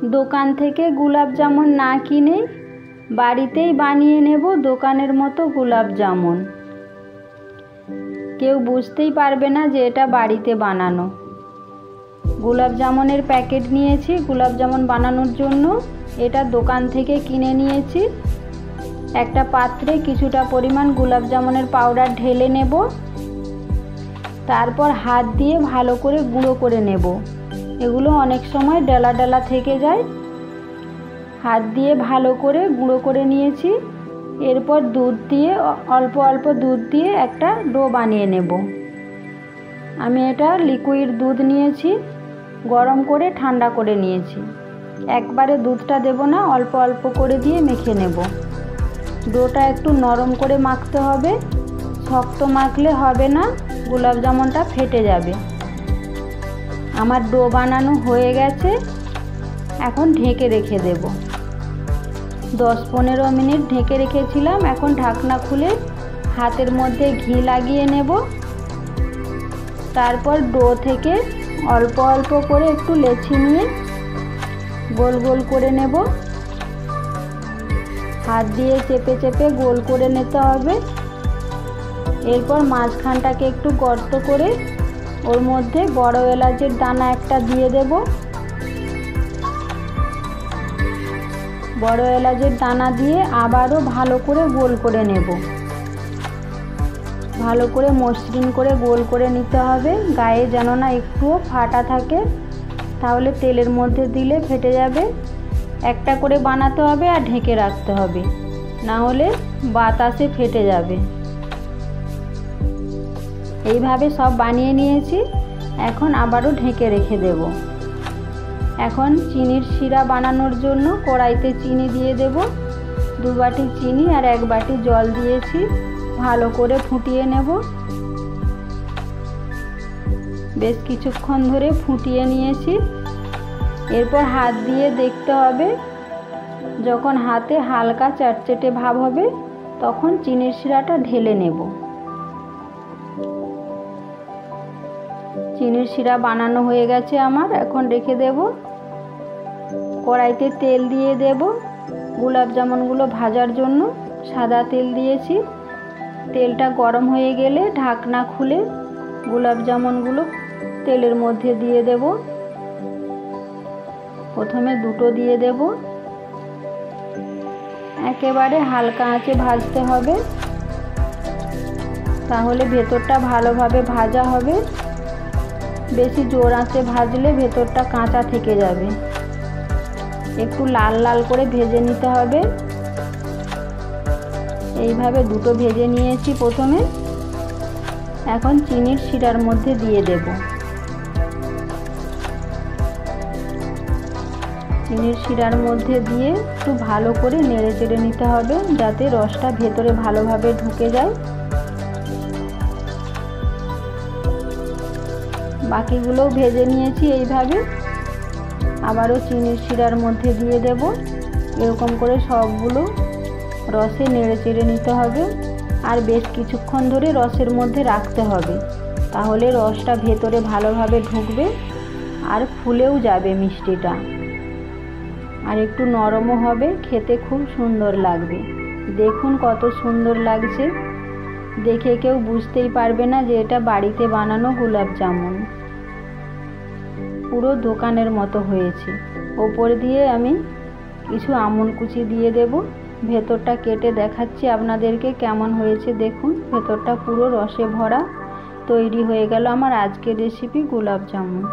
দোকান থেকে গোলাপ জামুন না কিনে বাড়িতেই বানিয়ে নেব দোকানের মতো গোলাপ জামুন। কেউ বুঝতেই পারবে না যে এটা বাড়িতে বানানো। গোলাপ জামুনের প্যাকেট নিয়েছি গোলাপ জামুন বানানোর জন্য। এটা দোকান থেকে কিনে নিয়েছি। একটা পাত্রে কিছুটা পরিমাণ গোলাপ জামুনের পাউডার ঢেলে নেব। তারপর হাত দিয়ে ভালো করে গুঁড়ো করে নেব। এগুলো অনেক সময় ডেলা ডেলা থেকে যায়। হাত দিয়ে ভালো করে গুঁড়ো করে নিয়েছি। এরপর দুধ দিয়ে অল্প অল্প দুধ দিয়ে একটা ডো বানিয়ে নেব। আমি এটা লিকুইড দুধ নিয়েছি, গরম করে ঠান্ডা করে নিয়েছি। একবারে দুধটা দেব না, অল্প অল্প করে দিয়ে মেখে নেব। ডোটা একটু নরম করে মাখতে হবে, শক্ত মাখলে হবে না, গোলাপ জামুনটা ফেটে যাবে। আমার ডো বানানো হয়ে গেছে। এখন ঢেকে রেখে দেব। 10-15 মিনিট ঢেকে রেখেছিলাম। এখন ঢাকনা খুলে হাতের মধ্যে ঘি লাগিয়ে নেব। তারপর ডো থেকে অল্প অল্প করে একটু লেচি নিয়ে গোল গোল করে নেব। হাত দিয়ে চেপে চেপে গোল করে নিতে হবে। এরপর মাঝখানটাকে একটু গর্ত করে ওর মধ্যে বড় এলাচের দানা একটা দিয়ে দেব। বড় এলাচের দানা দিয়ে আবারও ভালো করে গোল করে নেব। ভালো করে মসৃণ করে গোল করে নিতে হবে, গায়ে যেন না একটুও ফাটা থাকে, তাহলে তেলের মধ্যে দিলে ফেটে যাবে। একটা করে বানাতে হবে আর ঢেকে রাখতে হবে, না হলে বাতাসে ফেটে যাবে। এইভাবে সব বানিয়ে নিয়েছি। এখন আবারও ঢেকে রেখে দেব। এখন চিনির শিরা বানানোর জন্য কড়াইতে চিনি দিয়ে দেব। 2 বাটি চিনি আর 1 বাটি জল দিয়েছি। ভালো করে ফুটিয়ে নেব। বেশ কিছুক্ষণ ধরে ফুটিয়ে নিয়েছি। এরপর হাত দিয়ে দেখতে হবে। যখন হাতে হালকা চটচটে ভাব হবে তখন চিনির শিরাটা ঢেলে নেব। চিনির শিরা বানানো হয়ে গেছে আমার। এখন রেখে দেব। কড়াইতে তেল দিয়ে দেব গোলাপ জামুনগুলো ভাজার জন্য। সাদা তেল দিয়েছি। তেলটা গরম হয়ে গেলে ঢাকনা খুলে গোলাপ জামুনগুলো তেলের মধ্যে দিয়ে দেব। প্রথমে 2টো দিয়ে দেব। একেবারে হালকা আঁচে ভাজতে হবে, তাহলে ভেতরটা ভালোভাবে ভাজা হবে। বেশি জোর আঁচে ভাজলে ভেতরটা কাঁচা থেকে যাবে। একটু লাল লাল করে ভেজে নিতে হবে। এইভাবে 2টো ভেজে নিয়েছি প্রথমে। এখন চিনির শিরার মধ্যে দিয়ে দেব। চিনির শিরার মধ্যে দিয়ে একটু ভালো করে নেড়ে চেড়ে নিতে হবে, যাতে রসটা ভেতরে ভালোভাবে ঢুকে যায়। বাকিগুলোও ভেজে নিয়েছি এইভাবে। আবারও চিনির শিরার মধ্যে দিয়ে দেব। এরকম করে সবগুলো রসে নেড়ে চেড়ে নিতে হবে। আর বেশ কিছুক্ষণ ধরে রসের মধ্যে রাখতে হবে, তাহলে রসটা ভেতরে ভালোভাবে ঢুকবে আর ফুলেও যাবে মিষ্টিটা। আর একটু নরমও হবে, খেতে খুব সুন্দর লাগবে। দেখুন কত সুন্দর লাগছে। দেখে কেউ বুঝতেই পারবে না যে এটা বাড়িতে বানানো গোলাপ জামুন। পুরো দোকানের মতো হয়েছে। ওপর দিয়ে আমি কিছু আমন্ড কুচি দিয়ে দেব। ভেতরটা কেটে দেখাচ্ছি আপনাদেরকে কেমন হয়েছে। দেখুন ভেতরটা পুরো রসে ভরা। তৈরি হয়ে গেল আমার আজকের রেসিপি গোলাপ জামুন।